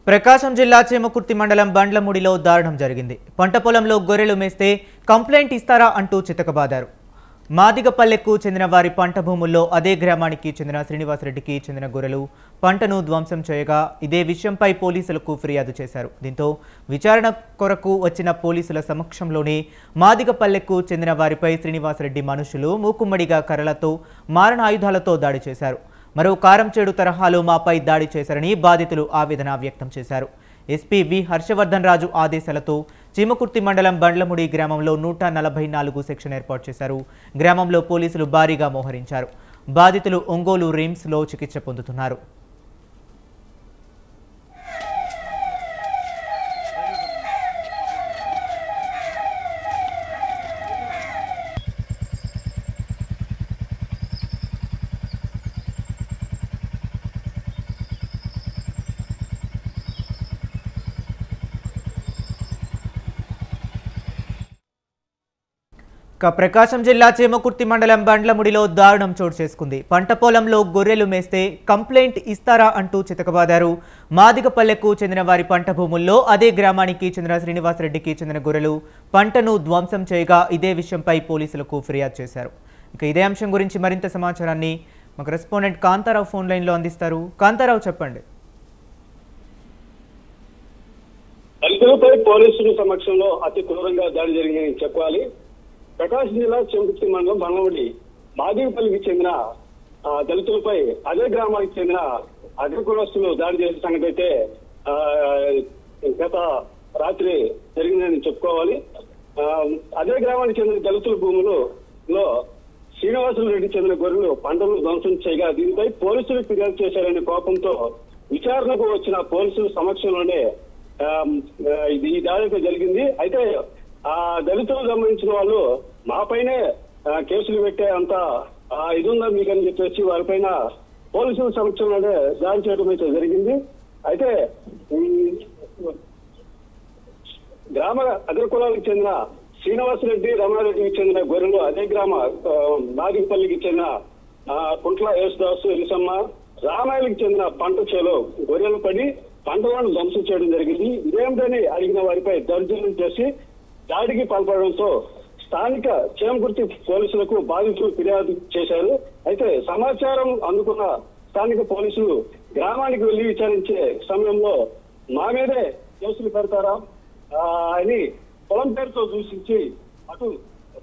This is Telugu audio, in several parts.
ప్రకాశం జిల్లా చేమకుర్తి మండలం బండ్లముడిలో దారుణం జరిగింది. పంట పొలంలో గొర్రెలు మేస్తే కంప్లైంట్ ఇస్తారా అంటూ చితకబాదారు. మాదిగపల్లెకు చెందిన వారి పంట భూముల్లో అదే గ్రామానికి చెందిన శ్రీనివాసరెడ్డికి చెందిన గొర్రెలు పంటను ధ్వంసం చేయగా ఇదే విషయంపై పోలీసులకు ఫిర్యాదు చేశారు. దీంతో విచారణ కొరకు వచ్చిన పోలీసుల సమక్షంలోనే మాదిగపల్లెకు చెందిన వారిపై శ్రీనివాసరెడ్డి మనుషులు మూకుమ్మడిగా కర్రలతో మారణాయుధాలతో దాడి చేశారు. మరో కారంచేడు తరహాలో మాపై దాడి చేశారని బాధితులు ఆవేదన వ్యక్తం చేశారు. ఎస్పీ వి హర్షవర్ధన్ రాజు ఆదేశాలతో చీమకుర్తి మండలం బండ్లముడి గ్రామంలో 144 సెక్షన్ ఏర్పాటు చేశారు. గ్రామంలో పోలీసులు భారీగా మోహరించారు. బాధితులు ఒంగోలు రిమ్స్లో చికిత్స పొందుతున్నారు. ప్రకాశం జిల్లా చేమకుర్తి మండలం బండ్లముడిలో దారుణం చోటు చేసుకుంది. పంట పొలంలో గొర్రెలు మేస్తే కంప్లైంట్ ఇస్తారా అంటూ చితకబాదారు. మాదిగపల్లెకు చెందిన వారి పంట భూముల్లో అదే గ్రామానికి చెందిన శ్రీనివాసరెడ్డికి చెందిన గొర్రెలు పంటను ధ్వంసం చేయగా ఇదే విషయంపై పోలీసులకు ఫిర్యాదు చేశారు. ఇక ఇదే అంశం గురించి మరింత సమాచారాన్ని మాకు రెస్పాండెంట్ కాంతారావు ఫోన్ లైన్లో అందిస్తారు. కాంతారావు, చెప్పండి. దళితులపై పోలీసుల సమక్షంలో అతి క్రూరంగా దాడి జరిగిందని చెప్పాలి. ప్రకాశం జిల్లా చేమకుర్తి మండలం బండ్లముడి మాదిగపల్లికి చెందిన దళితులపై అదే గ్రామానికి చెందిన అగ్రకులస్తులు దాడి చేసిన సంగతి అయితే గత రాత్రి జరిగిందని చెప్పుకోవాలి. అదే గ్రామానికి చెందిన దళితుల భూములలో శ్రీనివాసరెడ్డి చెందిన గొర్రెలు పంటలు ధ్వంసం చేయగా దీనిపై పోలీసులు ఫిర్యాదు చేశారనే కోపంతో విచారణకు వచ్చిన పోలీసుల సమక్షంలోనే ఈ దాడి జరిగింది. అయితే ఆ దళితులకు సంబంధించిన వాళ్ళు మాపైనే కేసులు పెట్టే అంత ఇది ఉందా మీకని చెప్పేసి వారిపైన పోలీసుల సమక్షంలోనే దాడి చేయడం అయితే జరిగింది. అయితే గ్రామ అగ్రకులాలకు చెందిన శ్రీనివాసరెడ్డి రమణారెడ్డికి చెందిన గొర్రెలు అదే గ్రామ నాగిపల్లికి చెందిన కుంట్ల యేసుదాసు ఎలిసమ్మ రామాయలకి చెందిన పంట చేలో గొర్రెలు పడి పంటలను ధ్వంసం చేయడం జరిగింది. ఇదేమిటని అడిగిన వారిపై దౌర్జన్యం చేసి దాడికి పాల్పడడంతో స్థానిక చేమకుర్తి పోలీసులకు బాధితులు ఫిర్యాదు చేశారు. అయితే సమాచారం అందుకున్న స్థానిక పోలీసులు గ్రామానికి వెళ్లి విచారించే సమయంలో మా మీదే కేసులు పెడతారా అని పొలం పేరుతో దూషించి అటు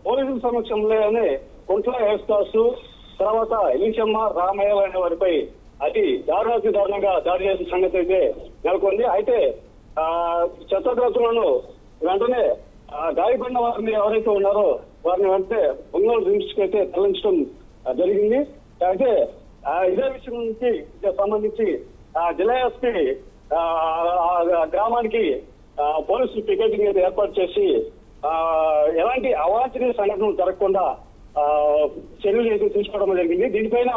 పోలీసుల సమక్షంలోనే కుంట్ల యేసుదాసు తర్వాత ఎలిసమ్మ రామయ్య అనే వారిపై అతి దారుణంగా దాడి చేసిన సంగతి అయితే నెలకొంది. అయితే శస్త్రగ్రస్తులను వెంటనే గాయపడిన వారిని ఎవరైతే ఉన్నారో వారిని వెంటనే ఒంగోలు రిమ్స్ కి అయితే తరలించడం జరిగింది. అయితే ఇదే విషయానికి సంబంధించి జిల్లా ఎస్పీ గ్రామానికి పోలీసులు పికెటింగ్ అయితే ఏర్పాటు చేసి ఎలాంటి అవాంఛనీయ సంఘటనలు జరగకుండా చర్యలు అయితే తీసుకోవడం జరిగింది. దీనిపైన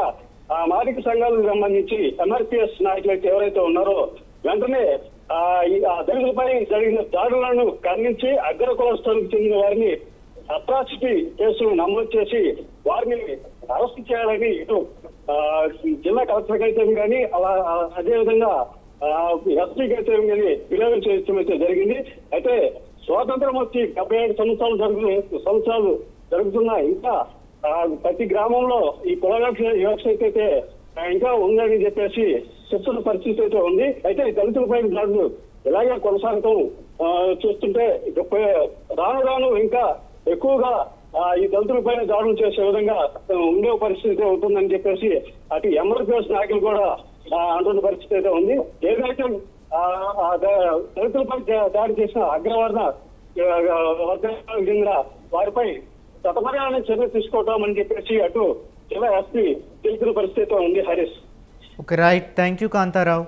మాదిక సంఘాలకు సంబంధించి ఎంఆర్పిఎస్ నాయకులు అయితే ఎవరైతే ఉన్నారో వెంటనే దళితులపై జరిగిన దాడులను ఖండించి అగ్రకులస్తులకు చెందిన వారిని అట్రాసిటీ కేసులు నమోదు చేసి వారిని అరెస్ట్ చేయాలని ఇటు జిల్లా కలెక్టర్ అయితే కానీ అలా అదేవిధంగా ఎస్పీకి అయితే కానీ ఫిర్యాదు చేయడం అయితే జరిగింది. అయితే స్వాతంత్రం వచ్చి 77 సంవత్సరాలు జరుగుతున్నా ఇంకా ప్రతి గ్రామంలో ఈ కుల వివక్ష అయితే ఇంకా ఉందని చెప్పేసి చెప్తున్న పరిస్థితి అయితే ఉంది. అయితే దళితులపై దాడులు ఇలాగే కొనసాగటం చూస్తుంటే రాను ఇంకా ఎక్కువగా ఈ దళితులపై దాడులు చేసే విధంగా ఉండే పరిస్థితి ఉంటుందని చెప్పేసి అటు ఎంఆర్పిఎస్ నాయకులు కూడా అంటున్న పరిస్థితి అయితే ఉంది. ఏదైతే దళితులపై దాడి చేసిన అగ్రవర్ణ వర్గాలకు చెందిన వారిపై చట్టపరమైన చర్య తీసుకోవటం అని చెప్పేసి అటు జిల్లా ఎస్పీ తెలిసిన పరిస్థితి ఉంది. Harish. Okay, right. Thank you Kantharao.